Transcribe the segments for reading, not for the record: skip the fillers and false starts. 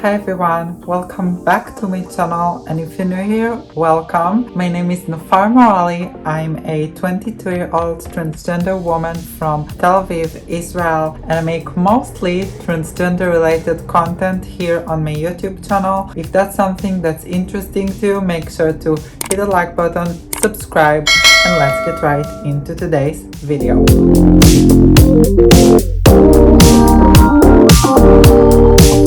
Hi everyone, welcome back to my channel, and if you're new here, welcome. My name is Nufar Morali. I'm a 22-year-old transgender woman from Tel Aviv, Israel, and I make mostly transgender related content here on my YouTube channel. If that's something that's interesting to you, make sure to hit the like button, subscribe, and let's get right into today's video.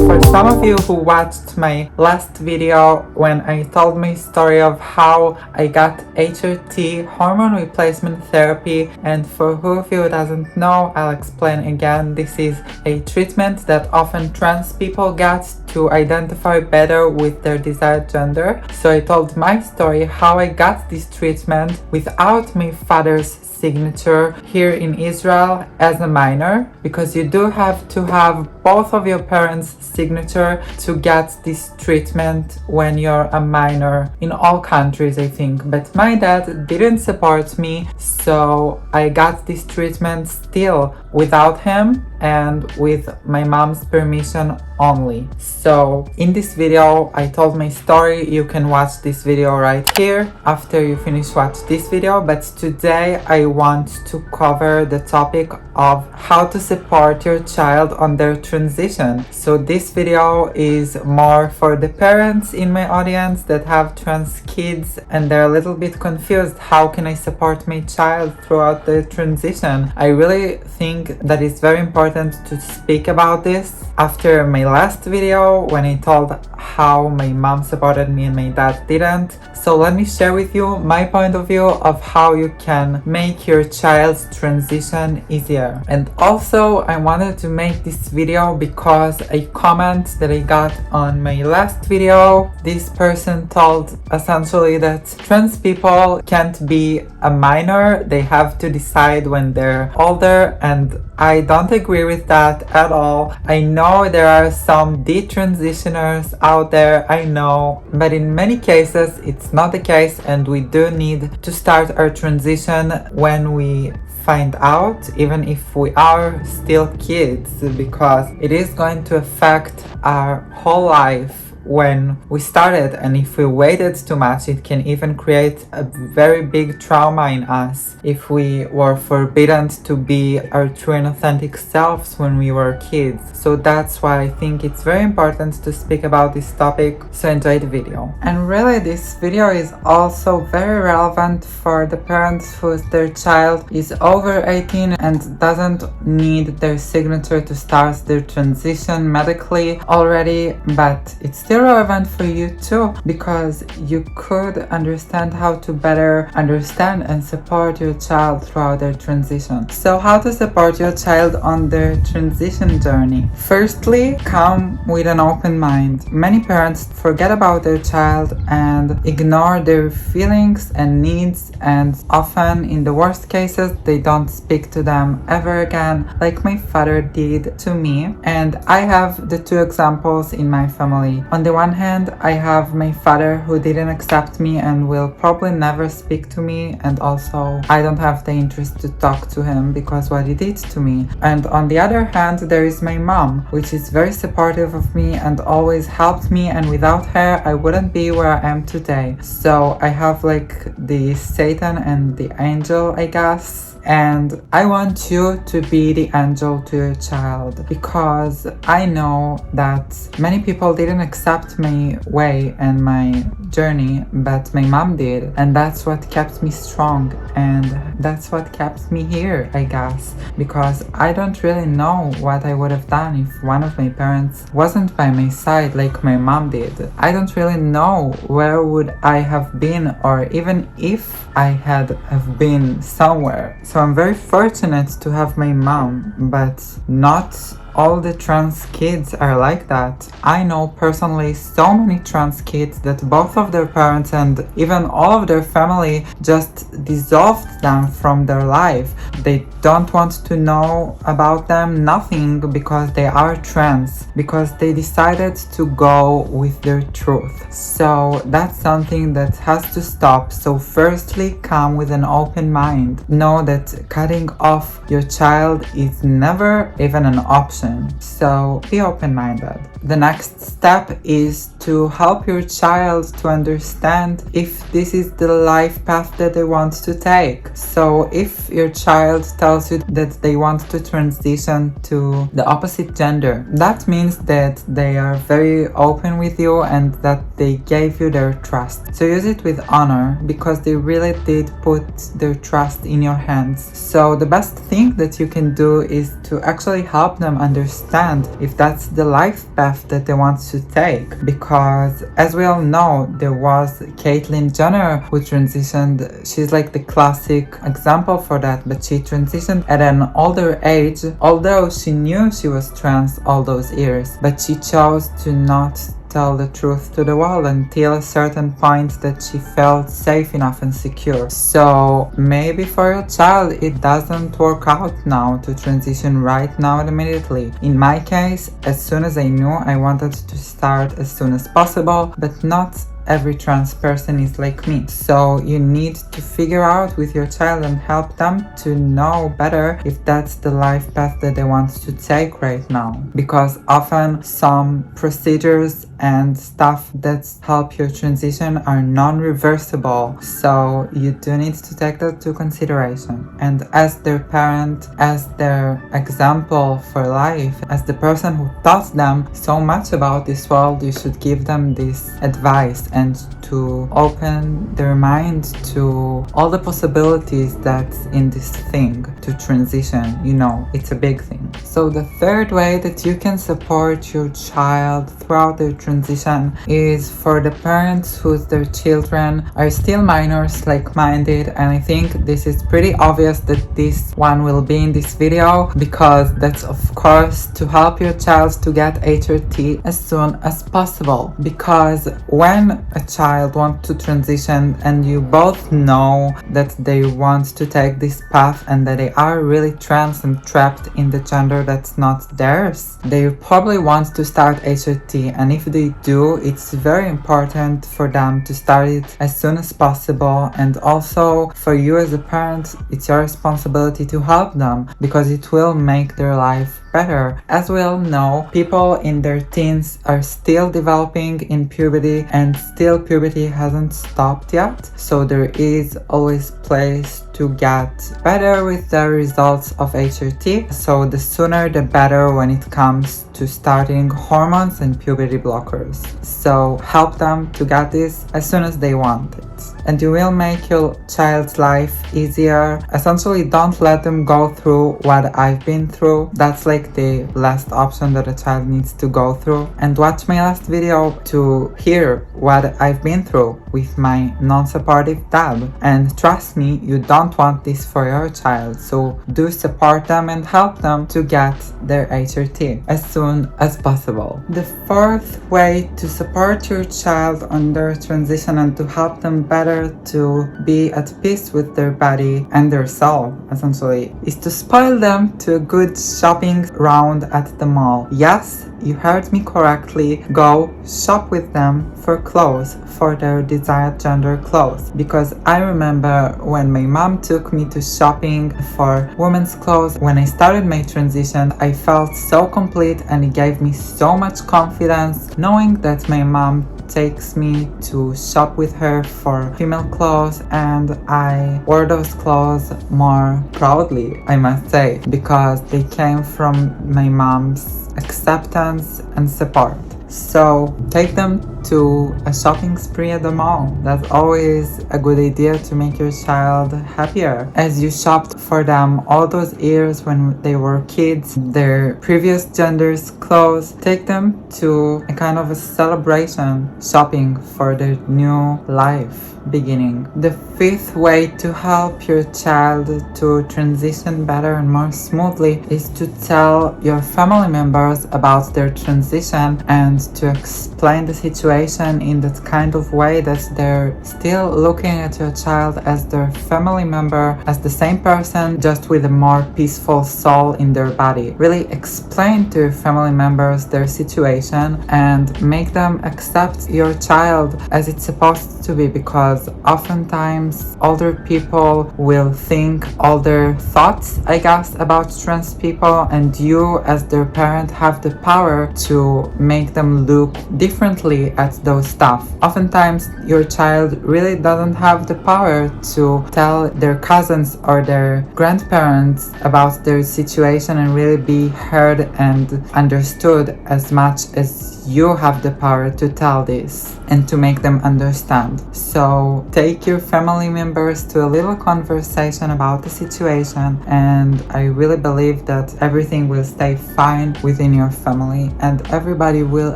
For some of you who watched my last video when I told my story of how I got HRT, hormone replacement therapy, and for who of you who doesn't know, I'll explain again. This is a treatment that often trans people get to identify better with their desired gender. So I told my story how I got this treatment without my father's signature here in Israel as a minor, because you do have to have both of your parents' signature to get this treatment when you're a minor in all countries, I think. But my dad didn't support me, so I got this treatment still without him and with my mom's permission only. So in this video I told my story. You can watch this video right here after you finish watch this video, but today I want to cover the topic of how to support your child on their transition. So this video is more for the parents in my audience that have trans kids and they're a little bit confused. How can I support my child throughout the transition? I really think that it's very important to speak about this. After my last video when I told how my mom supported me and my dad didn't, so let me share with you my point of view of how you can make your child's transition easier. And also I wanted to make this video because a comment that I got on my last video, this person told essentially that trans people can't be a minor, they have to decide when they're older, and I don't agree with that at all. I know there are some detransitioners out there, I know, but in many cases it's not the case, and we do need to start our transition when we find out, even if we are still kids, because it is going to affect our whole life when we started, and if we waited too much it can even create a very big trauma in us if we were forbidden to be our true and authentic selves when we were kids. So that's why I think it's very important to speak about this topic, so enjoy the video. And really this video is also very relevant for the parents their child is over 18 and doesn't need their signature to start their transition medically already, but it's still relevant for you too, because you could understand how to better understand and support your child throughout their transition. So how to support your child on their transition journey? Firstly, come with an open mind. Many parents forget about their child and ignore their feelings and needs, and often in the worst cases they don't speak to them ever again, like my father did to me. And I have the two examples in my family. On the one hand, I have my father who didn't accept me and will probably never speak to me, and also I don't have the interest to talk to him because what he did to me. And on the other hand, there is my mom, which is very supportive of me and always helped me, and without her I wouldn't be where I am today. So I have like the Satan and the angel, I guess. And I want you to be the angel to your child, because I know that many people didn't accept my way and my journey, but my mom did, and that's what kept me strong, and that's what kept me here, I guess, because I don't really know what I would have done if one of my parents wasn't by my side like my mom did. I don't really know where would I have been, or even if I had have been somewhere. So I'm very fortunate to have my mom, but not all the trans kids are like that. I know personally so many trans kids that both of their parents and even all of their family just dissolved them from their life. They don't want to know about them, nothing, because they are trans, because they decided to go with their truth. So that's something that has to stop. So firstly, come with an open mind. Know that cutting off your child is never even an option. transition. So be open-minded. The next step is to help your child to understand if this is the life path that they want to take. So if your child tells you that they want to transition to the opposite gender, that means that they are very open with you and that they gave you their trust. So use it with honor, because they really did put their trust in your hands. So the best thing that you can do is to actually help them understand if that's the life path that they want to take. Because as we all know, there was Caitlyn Jenner who transitioned. She's like the classic example for that, but she transitioned at an older age, although she knew she was trans all those years, but she chose to not tell the truth to the world until a certain point that she felt safe enough and secure. So maybe for your child it doesn't work out now to transition right now and immediately. In my case, as soon as I knew, I wanted to start as soon as possible, but not every trans person is like me. So you need to figure out with your child and help them to know better if that's the life path that they want to take right now. Because often some procedures and stuff that help your transition are non-reversible. So you do need to take that to consideration. And as their parent, as their example for life, as the person who taught them so much about this world, you should give them this advice and to open their mind to all the possibilities that's in this thing to transition. You know, it's a big thing. So the third way that you can support your child throughout their transition is for the parents whose their children are still minors, like-minded, and I think this is pretty obvious that this one will be in this video, because that's of course to help your child to get HRT as soon as possible. Because when a child wants to transition and you both know that they want to take this path and that they are really trans and trapped in the gender that's not theirs, they probably want to start HRT, and if they do, it's very important for them to start it as soon as possible. And also for you as a parent, it's your responsibility to help them, because it will make their life better. As we all know, people in their teens are still developing in puberty, and still puberty hasn't stopped yet, so there is always place to get better with the results of HRT. So the sooner the better when it comes to starting hormones and puberty blockers. So help them to get this as soon as they want it. And you will make your child's life easier. Essentially, don't let them go through what I've been through. That's like the last option that a child needs to go through. And watch my last video to hear what I've been through with my non-supportive dad. And trust me, you don't want this for your child. So do support them and help them to get their HRT as soon as possible. The fourth way to support your child on their transition and to help them better to be at peace with their body and their soul, essentially, is to spoil them to a good shopping round at the mall. Yes, you heard me correctly. Go shop with them for clothes, for their desired gender clothes. Because I remember when my mom took me to shopping for women's clothes, when I started my transition, I felt so complete, and it gave me so much confidence knowing that my mom takes me to shop with her for female clothes, and I wore those clothes more proudly, I must say, because they came from my mom's acceptance and support. So take them to a shopping spree at the mall. That's always a good idea to make your child happier. As you shopped for them all those years when they were kids, their previous gender's clothes, take them to a kind of a celebration, shopping for their new life beginning. The fifth way to help your child to transition better and more smoothly is to tell your family members about their transition and to explain the situation situation in that kind of way that they're still looking at your child as their family member, as the same person, just with a more peaceful soul in their body. Really explain to your family members their situation and make them accept your child as it's supposed to be, because oftentimes older people will think all their thoughts, I guess, about trans people, and you as their parent have the power to make them look differently at those stuff. Oftentimes your child really doesn't have the power to tell their cousins or their grandparents about their situation and really be heard and understood as much as you have the power to tell this and to make them understand. So take your family members to a little conversation about the situation, and I really believe that everything will stay fine within your family and everybody will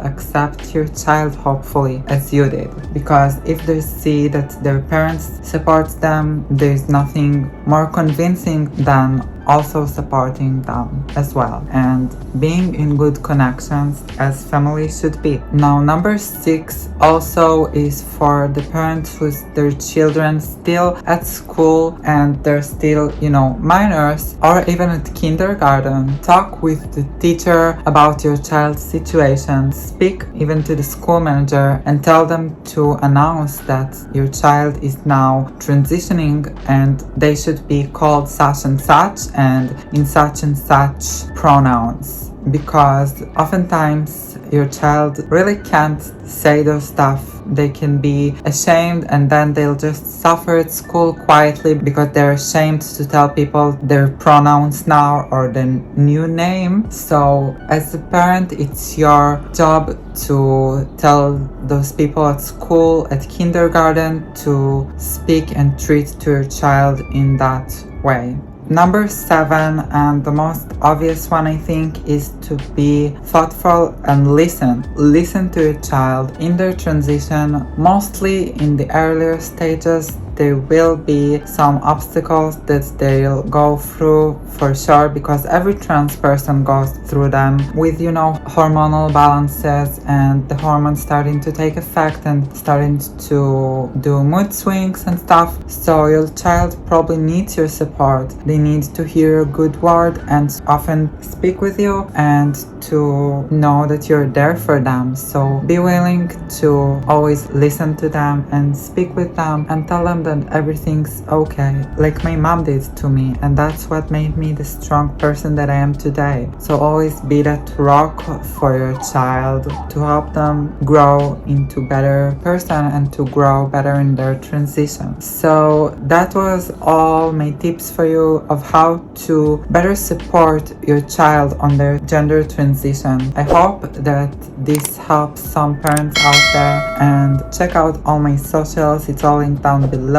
accept your child, hopefully, as you did. Because if they see that their parents support them, there's nothing more convincing than also supporting them as well, and being in good connections as family should be. Now, number 6 also is for the parents whose their children still at school and they're still, minors or even at kindergarten. Talk with the teacher about your child's situation. Speak even to the school manager and tell them to announce that your child is now transitioning and they should be called such and such and in such and such pronouns, because oftentimes your child really can't say those stuff. They can be ashamed and then they'll just suffer at school quietly because they're ashamed to tell people their pronouns now or the new name. So as a parent, it's your job to tell those people at school, at kindergarten, to speak and treat to your child in that way. Number 7, and the most obvious one, I think, is to be thoughtful and listen. Listen to your child in their transition. Mostly in the earlier stages, there will be some obstacles that they'll go through for sure, because every trans person goes through them with, hormonal balances and the hormones starting to take effect and starting to do mood swings and stuff. So your child probably needs your support. They need to hear a good word and often speak with you and to know that you're there for them. So be willing to always listen to them and speak with them and tell them that everything's okay, like my mom did to me, and that's what made me the strong person that I am today. So always be that rock for your child to help them grow into better person and to grow better in their transition. So that was all my tips for you of how to better support your child on their gender transition. I hope that this helps some parents out there, and check out all my socials, it's all linked down below.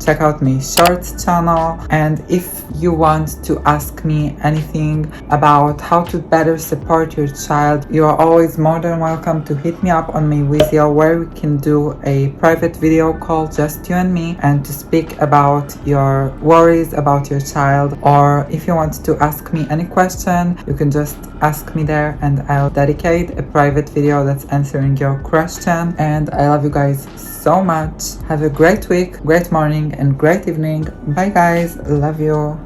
Check out my shorts channel, and if you want to ask me anything about how to better support your child, you are always more than welcome to hit me up on my Wisio, where we can do a private video call, just you and me, and to speak about your worries about your child. Or if you want to ask me any question, you can just ask me there and I'll dedicate a private video that's answering your question. And I love you guys so much. Have a great week, great morning and great evening. Bye guys, love you.